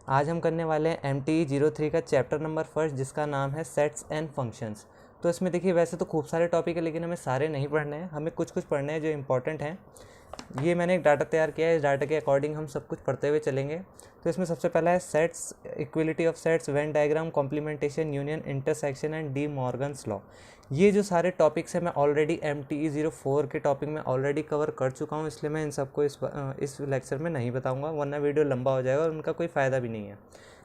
आज हम करने वाले हैं MTE03 का चैप्टर नंबर फर्स्ट, जिसका नाम है सेट्स एंड फंक्शंस। तो इसमें देखिए वैसे तो खूब सारे टॉपिक है, लेकिन हमें सारे नहीं पढ़ने हैं, हमें कुछ कुछ पढ़ने हैं जो इंपॉर्टेंट हैं। ये मैंने एक डाटा तैयार किया है, इस डाटा के अकॉर्डिंग हम सब कुछ पढ़ते हुए चलेंगे। तो इसमें सबसे पहला है sets, equality of sets, Venn diagram, complementation, union, intersection and D Morgan's law. ये जो सारे टॉपिक्स हैं मैं ऑलरेडी MTE04 के टॉपिक में ऑलरेडी कवर कर चुका हूँ, इसलिए मैं इन सबको इस लेक्चर में नहीं बताऊँगा, वरना वीडियो लंबा हो जाएगा और उनका कोई फ़ायदा भी नहीं है,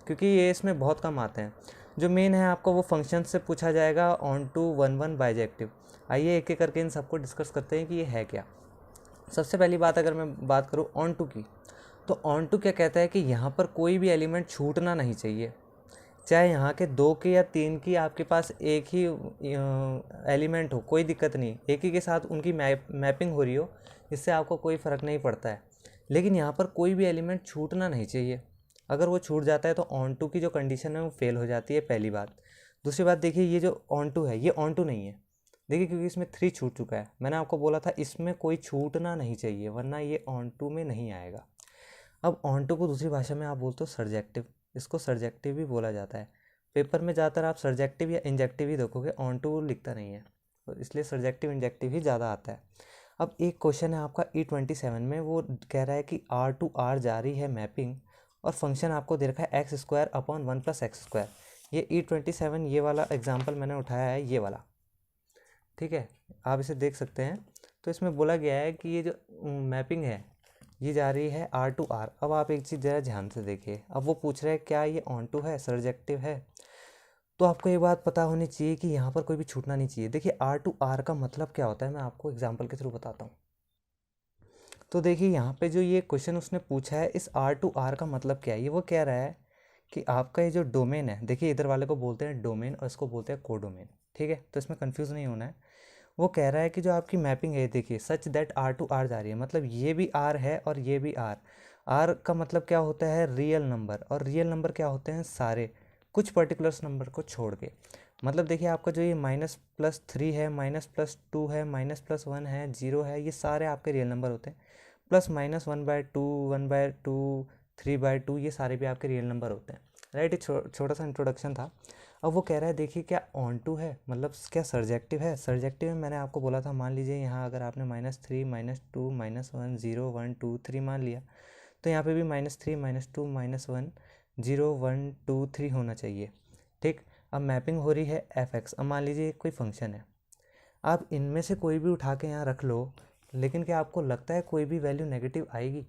क्योंकि ये इसमें बहुत कम आते हैं। जो मेन है आपको वो फंक्शन से पूछा जाएगा ऑन टू 1 बाइजेक्टिव। आइए एक एक करके इन सबको डिस्कस करते हैं कि ये है क्या। सबसे पहली बात अगर मैं बात करूँ ऑन टू की, तो ऑन टू क्या कहता है कि यहाँ पर कोई भी एलिमेंट छूटना नहीं चाहिए, चाहे यहाँ के 2 के या 3 की आपके पास एक ही एलिमेंट हो, कोई दिक्कत नहीं, एक ही के साथ उनकी मैपिंग हो रही हो, इससे आपको कोई फ़र्क नहीं पड़ता है। लेकिन यहाँ पर कोई भी एलिमेंट छूटना नहीं चाहिए, अगर वो छूट जाता है तो ऑन टू की जो कंडीशन है वो फेल हो जाती है, पहली बात। दूसरी बात देखिए, ये जो ऑन टू है ये ऑन टू नहीं है, देखिए क्योंकि इसमें 3 छूट चुका है। मैंने आपको बोला था इसमें कोई छूटना नहीं चाहिए, वरना ये ऑन टू में नहीं आएगा। अब ऑन टू को दूसरी भाषा में आप बोलते हो सर्जेक्टिव, इसको सर्जेक्टिव भी बोला जाता है। पेपर में ज़्यादातर आप सर्जेक्टिव या इंजेक्टिव ही देखोगे, ऑन टू लिखता नहीं है, तो इसलिए सर्जेक्टिव इंजेक्टिव ही ज़्यादा आता है। अब एक क्वेश्चन है आपका E27 में, वो कह रहा है कि R to R जा रही है मैपिंग, और फंक्शन आपको दे रखा है x² / 1 + x²। ये E27 ये वाला एग्जाम्पल मैंने उठाया है, ये वाला, ठीक है, आप इसे देख सकते हैं। तो इसमें बोला गया है कि ये जो मैपिंग है ये जा रही है R to R। अब आप एक चीज़ ज़रा ध्यान से देखिए, अब वो पूछ रहे हैं क्या ये ऑन टू है, सर्जेक्टिव है। तो आपको ये बात पता होनी चाहिए कि यहाँ पर कोई भी छूटना नहीं चाहिए। देखिए R to R का मतलब क्या होता है, मैं आपको एग्जाम्पल के थ्रू बताता हूँ। तो देखिए यहाँ पे जो ये क्वेश्चन उसने पूछा है, इस R to R का मतलब क्या है, ये वो कह रहा है कि आपका ये जो डोमेन है, देखिए इधर वाले को बोलते हैं डोमेन और इसको बोलते हैं कोडोमेन, ठीक है, तो इसमें कंफ्यूज नहीं होना है। वो कह रहा है कि जो आपकी मैपिंग है, देखिए such that R to R जा रही है, मतलब ये भी R है और ये भी R। R का मतलब क्या होता है, रियल नंबर, और रियल नंबर क्या होते हैं, सारे, कुछ पर्टिकुलर्स नंबर को छोड़ के। मतलब देखिए आपका जो ये -+3 है, -+2 है, -+1 है, 0 है, ये सारे आपके रियल नंबर होते हैं। +-1/2, 1/2, 3/2, ये सारे भी आपके रियल नंबर होते हैं, राइट। ये छोटा सा इंट्रोडक्शन था। अब वो कह रहा है देखिए क्या ऑन टू है, मतलब क्या सर्जेक्टिव है। सर्जेक्टिव में मैंने आपको बोला था, मान लीजिए यहाँ अगर आपने -3, -2, -1, 0, 1, 2, 3 मान लिया, तो यहाँ पे भी -3, -2, -1, 0, 1, 2, 3 होना चाहिए, ठीक। अब मैपिंग हो रही है fx। अब मान लीजिए कोई फंक्शन है, आप इनमें से कोई भी उठा के यहाँ रख लो, लेकिन क्या आपको लगता है कोई भी वैल्यू नेगेटिव आएगी?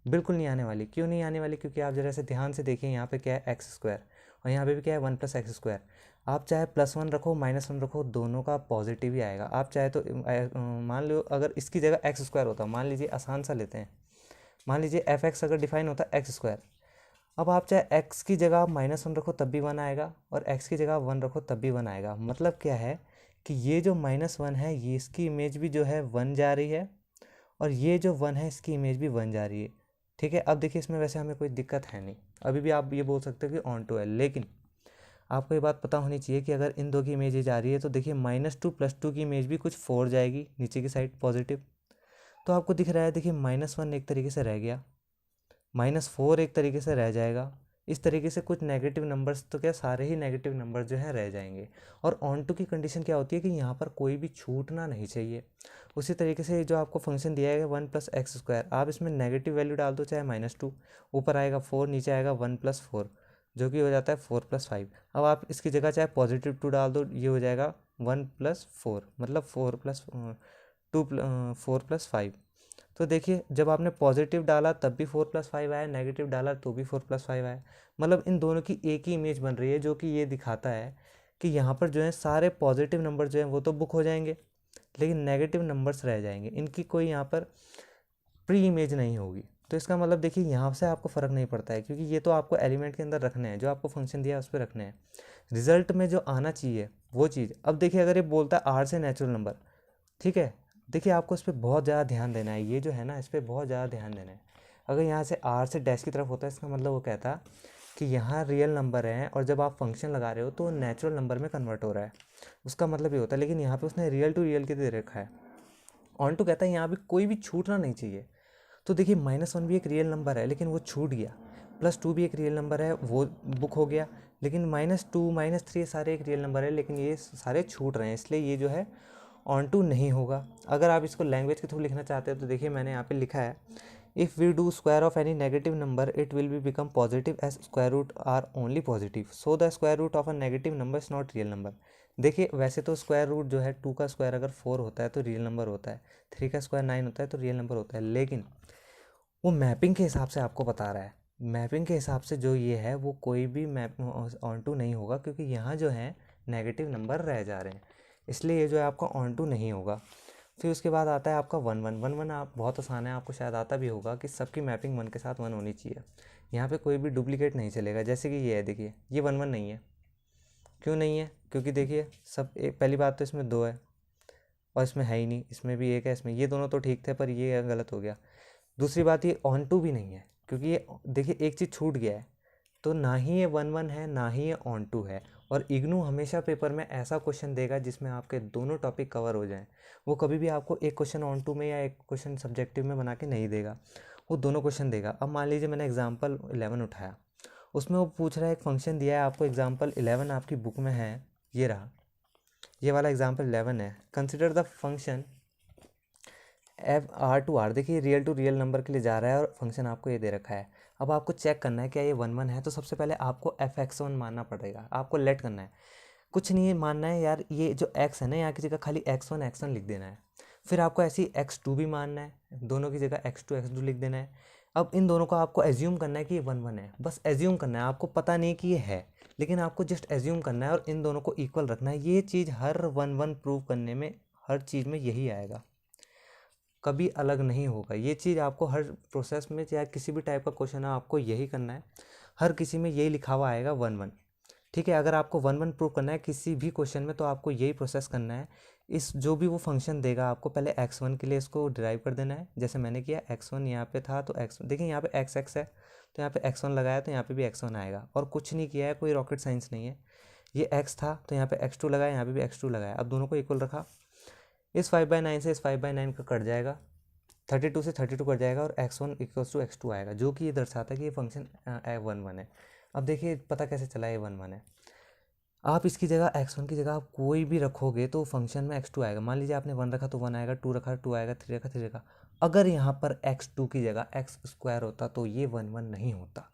बिल्कुल नहीं आने वाली। क्यों नहीं आने वाली? क्योंकि आप जरा से ध्यान से देखिए, यहाँ पे क्या है x² और यहाँ पे भी क्या है 1 + x²। आप चाहे +1 रखो, -1 रखो, दोनों का पॉजिटिव ही आएगा। आप चाहे तो मान लो अगर इसकी जगह x² होता, मान लीजिए आसान सा लेते हैं, मान लीजिए fx अगर डिफाइन होता x², अब आप चाहे x की जगह -1 रखो तब भी 1 आएगा, और x की जगह 1 रखो तब भी 1 आएगा। मतलब क्या है कि ये जो -1 है, ये इसकी इमेज भी जो है 1 जा रही है, और ये जो 1 है इसकी इमेज भी 1 जा रही है, ठीक है। अब देखिए इसमें वैसे हमें कोई दिक्कत है नहीं, अभी भी आप ये बोल सकते हो कि ऑन टू है, लेकिन आपको ये बात पता होनी चाहिए कि अगर इन दो की इमेज जा रही है, तो देखिए -2 + 2 की इमेज भी कुछ 4 जाएगी नीचे की साइड पॉजिटिव। तो आपको दिख रहा है, देखिए -1 एक तरीके से रह गया, -4 एक तरीके से रह जाएगा, इस तरीके से कुछ नेगेटिव नंबर्स, तो क्या सारे ही नेगेटिव नंबर जो हैं रह जाएंगे। और ऑन टू की कंडीशन क्या होती है कि यहाँ पर कोई भी छूटना नहीं चाहिए। उसी तरीके से जो आपको फंक्शन दिया है 1 + x², आप इसमें नेगेटिव वैल्यू डाल दो, चाहे -2, ऊपर आएगा 4, नीचे आएगा 1 + 4, जो कि हो जाता है 4 + 5। अब आप इसकी जगह चाहे +2 डाल दो, ये हो जाएगा 1 + 4, मतलब 4 + 5। तो देखिए जब आपने पॉजिटिव डाला तब भी 4 + 5 आया, नेगेटिव डाला तो भी 4 + 5 आया। मतलब इन दोनों की एक ही इमेज बन रही है, जो कि ये दिखाता है कि यहाँ पर जो है सारे पॉजिटिव नंबर जो हैं वो तो बुक हो जाएंगे, लेकिन नेगेटिव नंबर्स रह जाएंगे, इनकी कोई यहाँ पर प्री इमेज नहीं होगी। तो इसका मतलब देखिए यहाँ से आपको फ़र्क नहीं पड़ता है, क्योंकि ये तो आपको एलिमेंट के अंदर रखने हैं, जो आपको फंक्शन दिया है उस पर रखने हैं, रिजल्ट में जो आना चाहिए वो चीज़। अब देखिए अगर ये बोलता है R से नेचुरल नंबर, ठीक है, देखिए आपको इस पर बहुत ज़्यादा ध्यान देना है, ये जो है ना इस पर बहुत ज़्यादा ध्यान देना है। अगर यहाँ से R से डैश की तरफ होता है, इसका मतलब वो कहता कि यहाँ रियल नंबर हैं, और जब आप फंक्शन लगा रहे हो तो नेचुरल नंबर में कन्वर्ट हो रहा है, उसका मतलब ये होता है। लेकिन यहाँ पे उसने रियल टू रियल के दे रखा है। ऑन टू कहता है यहाँ भी कोई भी छूटना नहीं चाहिए। तो देखिए -1 भी एक रियल नंबर है, लेकिन वो छूट गया। +2 भी एक रियल नंबर है, वो बुक हो गया। लेकिन -2 -3 ये सारे एक रियल नंबर है, लेकिन ये सारे छूट रहे हैं, इसलिए ये जो है ऑन टू नहीं होगा। अगर आप इसको लैंग्वेज के थ्रू लिखना चाहते हैं तो देखिए मैंने यहाँ पे लिखा है, if we do square of any negative number it will be become positive as square root are only positive, so the square root of a negative number is not real number. देखिए वैसे तो square root जो है 2 का square अगर 4 होता है तो रियल नंबर होता है, 3 का स्क्वायर 9 होता है तो रियल नंबर होता है, लेकिन वो मैपिंग के हिसाब से आपको बता रहा है। मैपिंग के हिसाब से जो ये है वो कोई भी मैप ऑन टू नहीं होगा, क्योंकि यहाँ जो है नेगेटिव नंबर रह जा रहे हैं, इसलिए ये जो है आपका ऑन टू नहीं होगा। फिर उसके बाद आता है आपका 1 1 आप बहुत आसान है, आपको शायद आता भी होगा कि सबकी मैपिंग 1 के साथ 1 होनी चाहिए। यहाँ पे कोई भी डुप्लीकेट नहीं चलेगा, जैसे कि ये है, देखिए ये 1 1 नहीं है। क्यों नहीं है? क्योंकि देखिए सब पहली बात तो इसमें 2 है और इसमें है ही नहीं, इसमें भी 1 है, इसमें ये दोनों तो ठीक थे पर ये गलत हो गया। दूसरी बात ये ऑन टू भी नहीं है, क्योंकि ये देखिए एक चीज़ छूट गया है, तो ना ही ये 1 1 है ना ही ये ऑन टू है। और इग्नू हमेशा पेपर में ऐसा क्वेश्चन देगा जिसमें आपके दोनों टॉपिक कवर हो जाएं। वो कभी भी आपको एक क्वेश्चन ऑन टू में या एक क्वेश्चन सब्जेक्टिव में बना के नहीं देगा, वो दोनों क्वेश्चन देगा। अब मान लीजिए मैंने एग्जाम्पल 11 उठाया, उसमें वो पूछ रहा है, एक फंक्शन दिया है आपको, एग्जाम्पल 11 आपकी बुक में है, ये रहा, ये वाला एग्जाम्पल 11 है। कंसिडर द फंक्शन R2R, देखिए रियल टू रियल नंबर के लिए जा रहा है और फंक्शन आपको ये दे रखा है। अब आपको चेक करना है क्या ये 1 1 है, तो सबसे पहले आपको fx1 मानना पड़ेगा, आपको लेट करना है, कुछ नहीं मानना है यार, ये जो x है ना यहाँ की जगह खाली x1 लिख देना है। फिर आपको ऐसी x2 भी मानना है, दोनों की जगह x2 लिख देना है। अब इन दोनों को आपको एज्यूम करना है कि ये 1 1 है, बस एज्यूम करना है, आपको पता नहीं कि ये है, लेकिन आपको जस्ट एज्यूम करना है और इन दोनों को इक्वल रखना है। ये चीज़ हर 1 1 प्रूव करने में, हर चीज़ में यही आएगा, कभी अलग नहीं होगा। ये चीज़ आपको हर प्रोसेस में, चाहे किसी भी टाइप का क्वेश्चन है, आपको यही करना है, हर किसी में यही लिखा हुआ आएगा 1 1। ठीक है, अगर आपको 1 1 प्रूव करना है किसी भी क्वेश्चन में तो आपको यही प्रोसेस करना है। इस जो भी वो फंक्शन देगा आपको पहले x1 के लिए इसको डिराइव कर देना है, जैसे मैंने किया, x1 यहाँ पे था तो x, देखिए यहाँ पे x है तो यहाँ पे x1 लगाया तो यहाँ पे भी x1 आएगा, और कुछ नहीं किया है, कोई रॉकेट साइंस नहीं है। ये x था तो यहाँ पे x2 लगाया, यहाँ पे भी x2 लगाया, अब दोनों को इक्वल रखा। इस 5/9 से इस 5/9 का कट जाएगा, 32 से 32 कट जाएगा और x1 = x2 आएगा, जो कि ये दर्शाता है कि ये फंक्शन 1 1 है। अब देखिए पता कैसे चला ये 1 1 है, आप इसकी जगह x1 की जगह आप कोई भी रखोगे तो फंक्शन में x2 आएगा। मान लीजिए आपने 1 रखा तो 1 आएगा, 2 रखा 2 आएगा, 3 रखा 3 रखा। अगर यहाँ पर x2 की जगह x² होता तो ये 1 1 नहीं होता।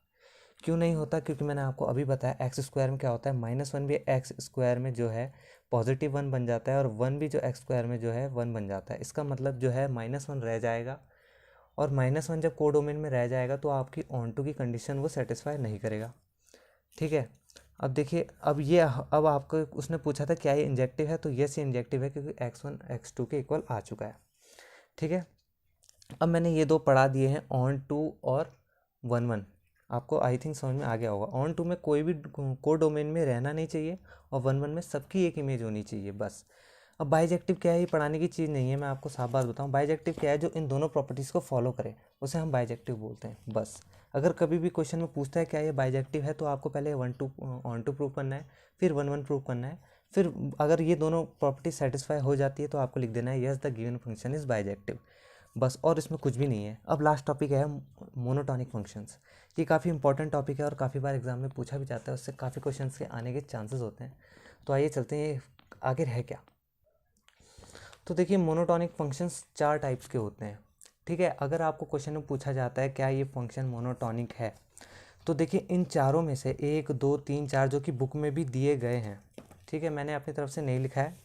क्यों नहीं होता? क्योंकि मैंने आपको अभी बताया x² में क्या होता है, -1 भी x² में जो है पॉजिटिव 1 बन जाता है और 1 भी जो x² में जो है 1 बन जाता है। इसका मतलब जो है -1 रह जाएगा, और -1 जब कोडोमेन में रह जाएगा तो आपकी ऑन टू की कंडीशन वो सेटिस्फाई नहीं करेगा। ठीक है, अब देखिए, अब आपको उसने पूछा था क्या ये इंजेक्टिव है, तो यस ये इंजेक्टिव है, क्योंकि x1 x2 के इक्वल आ चुका है। ठीक है, अब मैंने ये दो पढ़ा दिए हैं, ऑन टू और 1 1, आपको आई थिंक समझ में आ गया होगा। ऑन टू में कोई भी कोडोमेन में रहना नहीं चाहिए और 1 1 में सबकी एक इमेज होनी चाहिए, बस। अब बाइजेक्टिव क्या है, ये पढ़ाने की चीज़ नहीं है, मैं आपको साफ बात बताऊं। बाइजेक्टिव क्या है, जो इन दोनों प्रॉपर्टीज़ को फॉलो करे उसे हम बाइजेक्टिव बोलते हैं, बस। अगर कभी भी क्वेश्चन में पूछता है क्या ये बाइजेक्टिव है, तो आपको पहले ऑन टू प्रूव करना है, फिर 1 1 प्रूव करना है, फिर अगर ये दोनों प्रॉपर्टी सेटिस्फाई हो जाती है तो आपको लिख देना है yes the given function is bijective, बस। और इसमें कुछ भी नहीं है। अब लास्ट टॉपिक है मोनोटॉनिक फंक्शंस। ये काफ़ी इंपॉर्टेंट टॉपिक है और काफ़ी बार एग्जाम में पूछा भी जाता है, उससे काफ़ी क्वेश्चंस के आने के चांसेस होते हैं। तो आइए चलते हैं आगे है क्या। तो देखिए मोनोटॉनिक फंक्शंस 4 टाइप्स के होते हैं। ठीक है, अगर आपको क्वेश्चन में पूछा जाता है क्या ये फंक्शन मोनोटॉनिक है, तो देखिए इन चारों में से 1 2 3 4 जो कि बुक में भी दिए गए हैं। ठीक है, मैंने अपनी तरफ से नहीं लिखा है,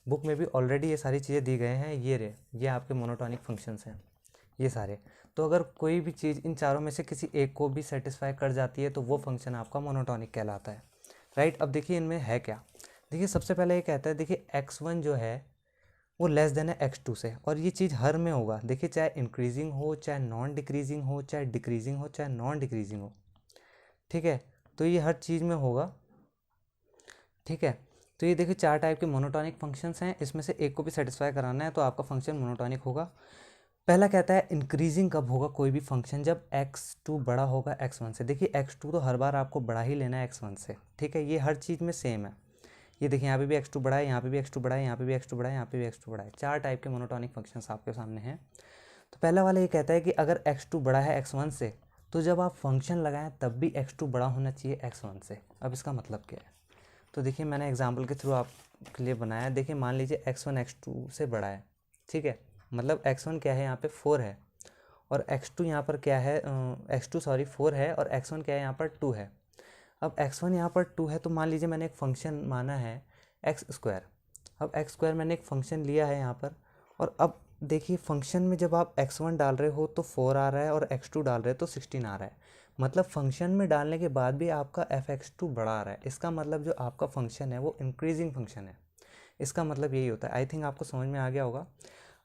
बुक में भी ऑलरेडी ये सारी चीज़ें दी गए हैं। ये आपके मोनोटॉनिक फंक्शंस हैं ये सारे। तो अगर कोई भी चीज़ इन चारों में से किसी एक को भी सेटिस्फाई कर जाती है तो वो फंक्शन आपका मोनोटॉनिक कहलाता है, राइट। अब देखिए इनमें है क्या। देखिए सबसे पहले ये कहता है, देखिए x1 जो है वो लेस देन है x2 से, और ये चीज़ हर में होगा। देखिए चाहे इंक्रीजिंग हो, चाहे नॉन डिक्रीजिंग हो, चाहे डिक्रीजिंग हो, चाहे नॉन डिक्रीजिंग हो। ठीक है, तो ये हर चीज़ में होगा। ठीक है, तो ये देखिए 4 टाइप के मोनोटॉनिक फंक्शंस हैं, इसमें से एक को भी सेटिस्फाई कराना है तो आपका फंक्शन मोनोटॉनिक होगा। पहला कहता है इंक्रीजिंग कब होगा कोई भी फंक्शन, जब x2 बड़ा होगा x1 से। देखिए x2 तो हर बार आपको बड़ा ही लेना है x1 से। ठीक है, ये हर चीज़ में सेम है। ये देखिए यहाँ पे भी x2 बड़ा है, यहाँ पे भी x2 बड़ा है, यहाँ पे भी x2 बड़ा है, यहाँ पे भी x2 बड़ा है। 4 टाइप के मोनोटॉनिक फंक्शंस आपके सामने हैं। तो पहला वाला ये कहता है कि अगर x2 बड़ा है x1 से तो जब आप फंक्शन लगाएं तब भी x2 बड़ा होना चाहिए x1 से। अब इसका मतलब क्या है, तो देखिए मैंने एग्जांपल के थ्रू आपके लिए बनाया। देखिए मान लीजिए x1 x2 से बड़ा है, ठीक है, मतलब x1 क्या है यहाँ पे 4 है और x2 यहाँ पर क्या है, x2 सॉरी 4 है और x1 क्या है यहाँ पर 2 है। अब x1 यहाँ पर 2 है तो मान लीजिए मैंने एक फंक्शन माना है एक्स स्क्वायर। अब एक्स स्क्वायर मैंने एक फंक्शन लिया है यहाँ पर, और अब देखिए फंक्शन में जब आप x1 डाल रहे हो तो 4 आ रहा है और x2 डाल रहे हो तो 16 आ रहा है। मतलब फंक्शन में डालने के बाद भी आपका fx2 बड़ा आ रहा है। इसका मतलब जो आपका फंक्शन है वो इंक्रीजिंग फंक्शन है। इसका मतलब यही होता है। आई थिंक आपको समझ में आ गया होगा।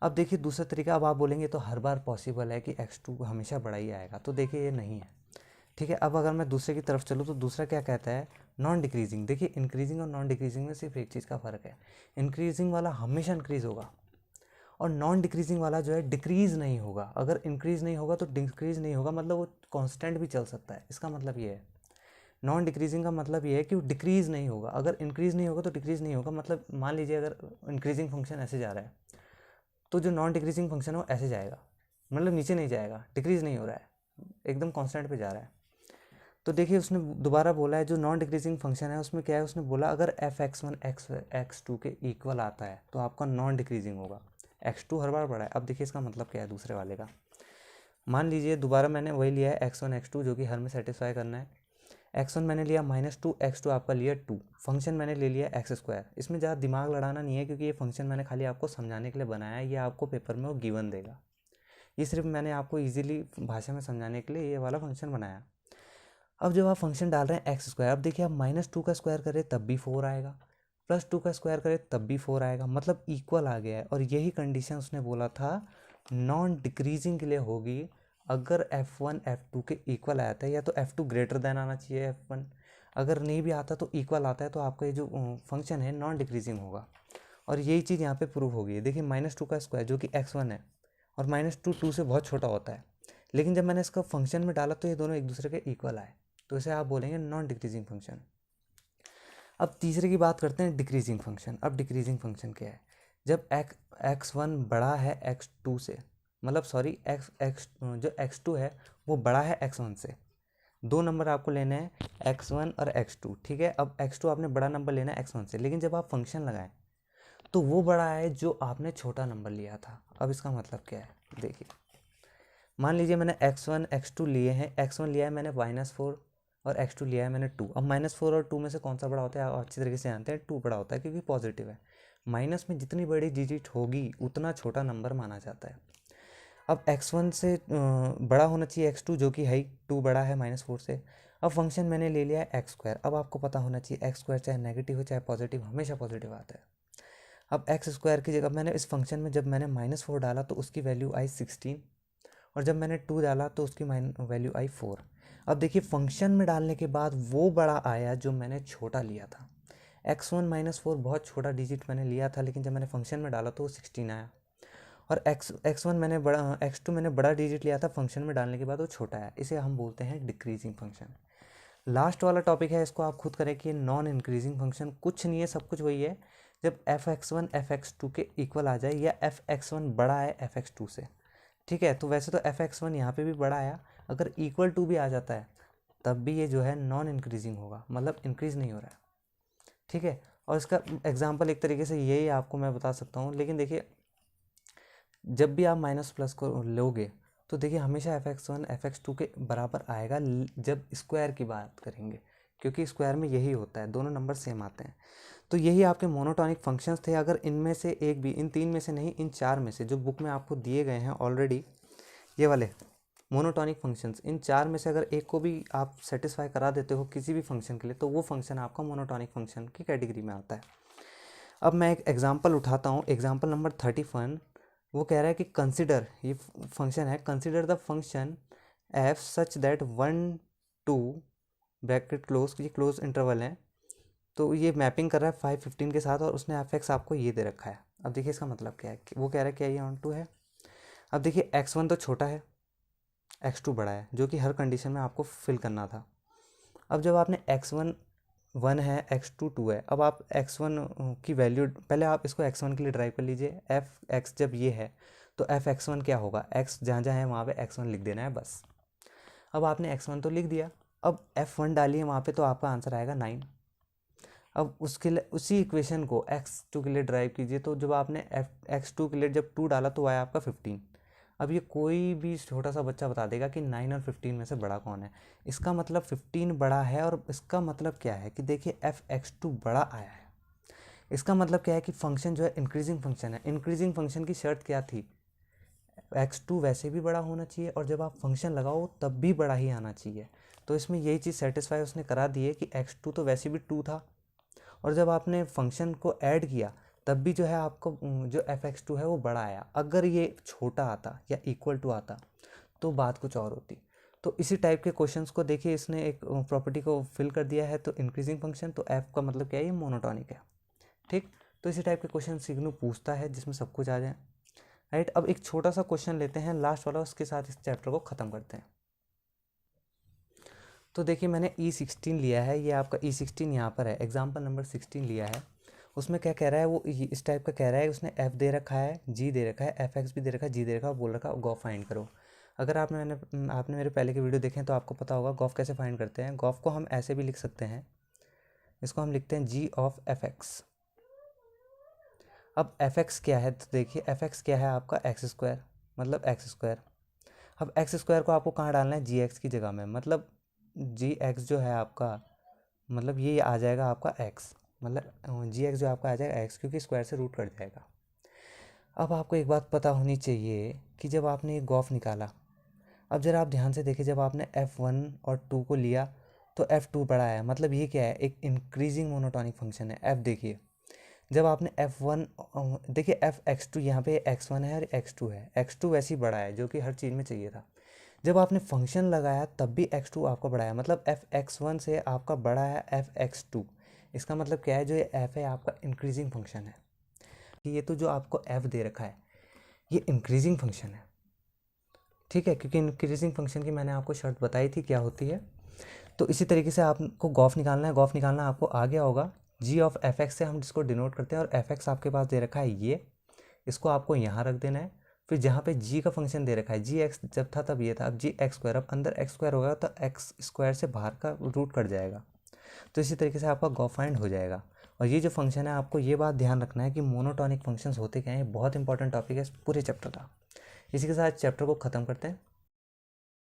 अब देखिए दूसरा तरीका, अब आप बोलेंगे तो हर बार पॉसिबल है कि x2 हमेशा बड़ा ही आएगा, तो देखिए ये नहीं है, ठीक है। अब अगर मैं दूसरे की तरफ चलूँ तो दूसरा क्या कहता है, नॉन डिक्रीजिंग। देखिए इंक्रीजिंग और नॉन डिक्रीजिंग में सिर्फ एक चीज़ का फ़र्क है, इंक्रीजिंग वाला हमेशा इंक्रीज़ होगा और नॉन डिक्रीजिंग वाला जो है डिक्रीज़ नहीं होगा। अगर इंक्रीज़ नहीं होगा तो डिक्रीज़ नहीं होगा, मतलब वो कांस्टेंट भी चल सकता है। इसका मतलब ये है, नॉन डिक्रीजिंग का मतलब ये है कि वो डिक्रीज़ नहीं होगा। अगर इंक्रीज़ नहीं होगा तो डिक्रीज़ नहीं होगा। मतलब मान लीजिए अगर इंक्रीजिंग फंक्शन ऐसे जा रहा है तो जो नॉन डिक्रीजिंग फंक्शन है वो ऐसे जाएगा, मतलब नीचे नहीं जाएगा, डिक्रीज़ नहीं हो रहा है, एकदम कांस्टेंट पे जा रहा है। तो देखिए उसने दोबारा बोला है जो नॉन डिक्रीजिंग फंक्शन है उसमें क्या है, उसने बोला अगर f(x1) x2 के इक्वल आता है तो आपका नॉन डिक्रीजिंग होगा। x2 हर बार बड़ा है। अब देखिए इसका मतलब क्या है दूसरे वाले का। मान लीजिए दोबारा मैंने वही लिया है x1 x2 जो कि हर में सेटिस्फाई करना है। x1 मैंने लिया -2, x2 आपका लिया 2, फंक्शन मैंने ले लिया एक्स स्क्वायर। इसमें ज़्यादा दिमाग लड़ाना नहीं है क्योंकि ये फंक्शन मैंने खाली आपको समझाने के लिए बनाया है, ये आपको पेपर में वो गिवन देगा। ये सिर्फ मैंने आपको ईजिली भाषा में समझाने के लिए ये वाला फंक्शन बनाया। अब जब आप फंक्शन डाल रहे हैं एक्स स्क्वायर, अब देखिए आप -2 का स्क्वायर करें तब भी 4 आएगा, +2 का स्क्वायर करें तब भी 4 आएगा, मतलब इक्वल आ गया है। और यही कंडीशन उसने बोला था नॉन डिक्रीजिंग के लिए होगी अगर f1 f2 के इक्वल आता है, या तो f2 ग्रेटर देन आना चाहिए f1, अगर नहीं भी आता तो इक्वल आता है तो आपका ये जो फंक्शन है नॉन डिक्रीजिंग होगा। और यही चीज़ यहाँ पे प्रूव हो गई है। देखिए -2 का स्क्वायर जो कि x1 है और -2 2 से बहुत छोटा होता है, लेकिन जब मैंने इसका फंक्शन में डाला तो ये दोनों एक दूसरे के इक्वल आए, तो इसे आप बोलेंगे नॉन डिक्रीजिंग फंक्शन। अब तीसरे की बात करते हैं डिक्रीजिंग फंक्शन। अब डिक्रीजिंग फंक्शन क्या है, जब x1 बड़ा है x2 से, मतलब सॉरी जो x2 है वो बड़ा है x1 से। दो नंबर आपको लेने हैं x1 और x2, ठीक है। अब x2 आपने बड़ा नंबर लेना है x1 से, लेकिन जब आप फंक्शन लगाएं तो वो बड़ा है जो आपने छोटा नंबर लिया था। अब इसका मतलब क्या है, देखिए मान लीजिए मैंने x1 x2 लिए हैं, x1 लिया है मैंने -4 और x2 लिया है मैंने 2। अब -4 और 2 में से कौन सा बड़ा होता है, आप अच्छी तरीके से जानते हैं 2 बड़ा होता है क्योंकि पॉजिटिव है। माइनस में जितनी बड़ी डिजिट होगी उतना छोटा नंबर माना जाता है। अब x1 से बड़ा होना चाहिए x2 जो कि है 2 बड़ा है -4 से। अब फंक्शन मैंने ले लिया है एक्स स्क्वायर। अब आपको पता होना चाहिए एक्स स्क्वायर चाहे नेगेटिव हो चाहे पॉजिटिव, हमेशा पॉजिटिव आता है। अब एक्स स्क्वायर की जगह मैंने इस फंक्शन में जब मैंने -4 डाला तो उसकी वैल्यू आई 16, और जब मैंने 2 डाला तो उसकी वैल्यू आई 4। अब देखिए फंक्शन में डालने के बाद वो बड़ा आया जो मैंने छोटा लिया था। x1 -4 बहुत छोटा डिजिट मैंने लिया था, लेकिन जब मैंने फंक्शन में डाला तो वो 16 आया। और x1 मैंने बड़ा, x2 मैंने बड़ा डिजिट लिया था, फंक्शन में डालने के बाद वो छोटा आया। इसे हम बोलते हैं डिक्रीजिंग फंक्शन। लास्ट वाला टॉपिक है, इसको आप खुद करें कि नॉन इंक्रीजिंग फंक्शन कुछ नहीं है, सब कुछ वही है। जब f(x1) f(x2) के इक्वल आ जाए या f(x1) बड़ा है f(x2) से, ठीक है। तो वैसे तो f(x1) यहाँ पे भी बड़ा आया, अगर इक्वल टू भी आ जाता है तब भी ये जो है नॉन इंक्रीजिंग होगा, मतलब इंक्रीज नहीं हो रहा है, ठीक है। और इसका एग्जांपल एक तरीके से यही आपको मैं बता सकता हूँ। लेकिन देखिए जब भी आप माइनस प्लस को लोगे तो देखिए हमेशा f(x1) f(x2) के बराबर आएगा जब स्क्वायर की बात करेंगे, क्योंकि स्क्वायर में यही होता है, दोनों नंबर सेम आते हैं। तो यही आपके मोनोटॉनिक फंक्शंस थे। अगर इनमें से एक भी, इन 3 में से नहीं, इन 4 में से जो बुक में आपको दिए गए हैं ऑलरेडी, ये वाले मोनोटॉनिक फंक्शंस, इन 4 में से अगर एक को भी आप सेटिस्फाई करा देते हो किसी भी फंक्शन के लिए तो वो फंक्शन आपका मोनोटॉनिक फंक्शन की कैटेगरी में आता है। अब मैं एक एग्जांपल उठाता हूँ, एग्जांपल नंबर 31। वो कह रहा है कि कंसिडर, ये फंक्शन है, consider the function f such that 1 2 bracket close, ये क्लोज इंटरवल है। तो ये मैपिंग कर रहा है 5 15 के साथ और उसने f(x) आपको ये दे रखा है। अब देखिए इसका मतलब क्या है, वो कह रहा है क्या ये ऑन टू है। अब देखिए x1 तो छोटा है, x2 बड़ा है, जो कि हर कंडीशन में आपको फिल करना था। अब जब आपने x1 1 है, x2 2 है, अब आप x1 की वैल्यू, पहले आप इसको x1 के लिए ड्राइव कर लीजिए। f(x) जब ये है तो f(x1) क्या होगा, x जहाँ जहाँ है वहाँ पे x1 लिख देना है बस। अब आपने x1 तो लिख दिया, अब f1 डालिए वहाँ पे तो आपका आंसर आएगा 9। अब उसके लिए उसी इक्वेशन को x2 के लिए ड्राइव कीजिए, तो जब आपने x2 के लिए जब 2 डाला तो आया आपका 15। अब ये कोई भी छोटा सा बच्चा बता देगा कि 9 और 15 में से बड़ा कौन है। इसका मतलब 15 बड़ा है, और इसका मतलब क्या है कि देखिए f(x2) बड़ा आया है। इसका मतलब क्या है कि फंक्शन जो है इंक्रीजिंग फंक्शन है। इंक्रीजिंग फंक्शन की शर्त क्या थी, x2 वैसे भी बड़ा होना चाहिए और जब आप फंक्शन लगाओ तब भी बड़ा ही आना चाहिए। तो इसमें यही चीज़ सेटिस्फाई उसने करा दी है कि x2 तो वैसे भी 2 था, और जब आपने फंक्शन को ऐड किया तब भी जो है आपको जो f(x2) है वो बड़ा आया। अगर ये छोटा आता या इक्वल टू आता तो बात कुछ और होती। तो इसी टाइप के क्वेश्चंस को देखिए, इसने एक प्रॉपर्टी को फिल कर दिया है। तो इंक्रीजिंग फंक्शन, तो f का मतलब क्या है, ये मोनोटॉनिक है। ठीक, तो इसी टाइप के क्वेश्चन सिग्नू पूछता है जिसमें सब कुछ आ जाए। राइट, अब एक छोटा सा क्वेश्चन लेते हैं लास्ट वाला, उसके साथ इस चैप्टर को ख़त्म करते हैं। तो देखिए मैंने E16 लिया है, ये आपका E16 यहाँ पर है, एग्जाम्पल नंबर 16 लिया है। उसमें क्या कह रहा है, वो इस टाइप का कह रहा है। उसने f दे रखा है, g दे रखा है, fx भी दे रखा है, g दे रखा है, बोल रखा है गॉफ फाइंड करो। अगर आपने मेरे पहले के वीडियो देखें तो आपको पता होगा गॉफ कैसे फाइंड करते हैं। गॉफ को हम ऐसे भी लिख सकते हैं, इसको हम लिखते हैं g ऑफ fx। अब fx क्या है, तो देखिए fx क्या है आपका x², मतलब x²। अब x² को आपको कहाँ डालना है, gx की जगह में, मतलब gx जो है आपका, मतलब ये आ जाएगा आपका x, मतलब gx जो आपका आ जाएगा x, क्योंकि स्क्वायर से रूट कट जाएगा। अब आपको एक बात पता होनी चाहिए कि जब आपने ये गॉफ निकाला, अब जरा आप ध्यान से देखिए, जब आपने f1 और 2 को लिया तो f2 बड़ा है, मतलब ये क्या है, एक इंक्रीजिंग मोनोटॉनिक फंक्शन है। f देखिए, जब आपने f1 देखिए f(x2) यहाँ पे x1 है और x2 है, x2 वैसे ही बड़ा है जो कि हर चीज़ में चाहिए था। जब आपने फंक्शन लगाया तब भी x2 आपका बड़ा है, मतलब f(x1) से आपका बड़ा है f(x2). इसका मतलब क्या है, जो ये f है आपका इंक्रीजिंग फंक्शन है। ये तो जो आपको f दे रखा है ये इंक्रीजिंग फंक्शन है, ठीक है, क्योंकि इंक्रीजिंग फंक्शन की मैंने आपको शर्त बताई थी क्या होती है। तो इसी तरीके से आपको गॉफ निकालना है। गॉफ निकालना आपको आ गया होगा, g ऑफ fx से हम जिसको डिनोट करते हैं, और fx आपके पास दे रखा है ये, इसको आपको यहाँ रख देना है। फिर जहाँ पे g का फंक्शन दे रखा है, gx जब था तब ये था, अब gx², अब अंदर x² होगा तो x² से बाहर का रूट कट जाएगा। तो इसी तरीके से आपका गॉफ फाइंड हो जाएगा। और ये जो फंक्शन है, आपको ये बात ध्यान रखना है कि मोनोटॉनिक फंक्शंस होते क्या हैं, ये बहुत इंपॉर्टेंट टॉपिक है इस पूरे चैप्टर का। इसी के साथ चैप्टर को ख़त्म करते हैं।